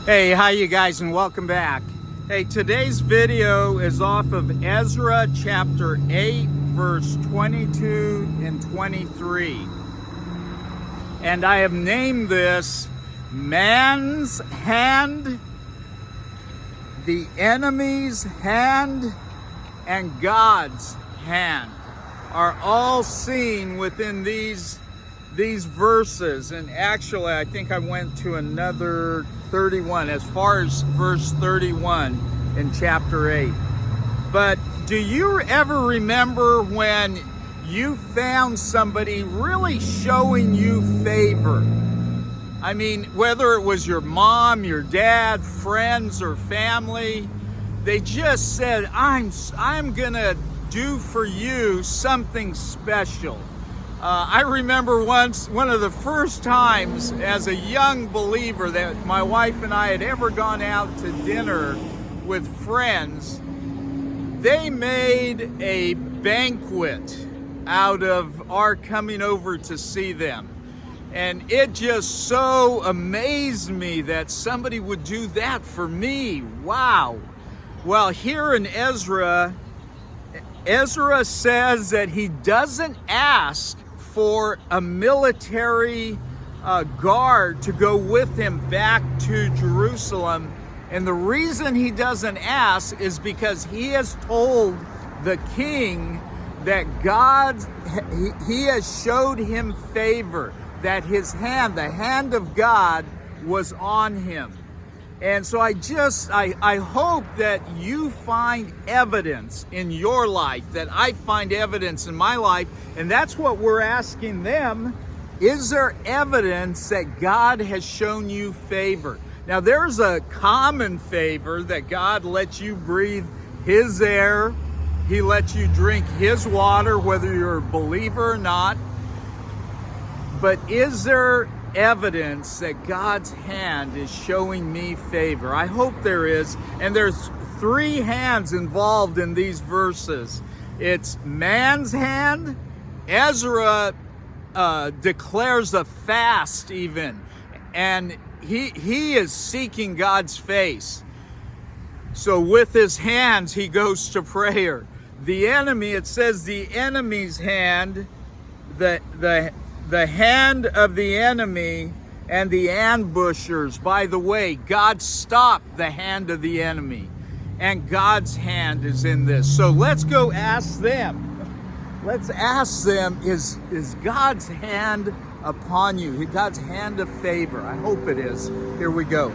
Hey, hi you guys, and welcome back. Hey, today's video is off of Ezra chapter 8, verse 22 and 23. And I have named this Man's Hand, the Enemy's Hand, and God's Hand are all seen within these verses. And actually, I think I went to another 31, as far as verse 31 in chapter 8. But do you ever remember when you found somebody really showing you favor? I mean, whether it was your mom, your dad, friends, or family, they just said, I'm gonna do for you something special. I remember once, one of the first times as a young believer that my wife and I had ever gone out to dinner with friends, they made a banquet out of our coming over to see them. And it just so amazed me that somebody would do that for me. Wow. Well, here in Ezra says that he doesn't ask for a military guard to go with him back to Jerusalem. And the reason he doesn't ask is because he has told the king that God, he has showed him favor, that his hand, the hand of God, was on him. And so I hope that you find evidence in your life, that I find evidence in my life, and that's what we're asking them. Is there evidence that God has shown you favor? Now, there's a common favor that God lets you breathe His air. He lets you drink His water, whether you're a believer or not. But is there evidence that God's hand is showing me favor? I hope there is. And there's three hands involved in these verses. It's man's hand. Ezra declares a fast even, and he is seeking God's face. So with his hands he goes to prayer. The enemy, it says the enemy's hand, the hand of the enemy and the ambushers. By the way, God stopped the hand of the enemy, and God's hand is in this. So let's go ask them. Let's ask them, is God's hand upon you? God's hand of favor? I hope it is. Here we go.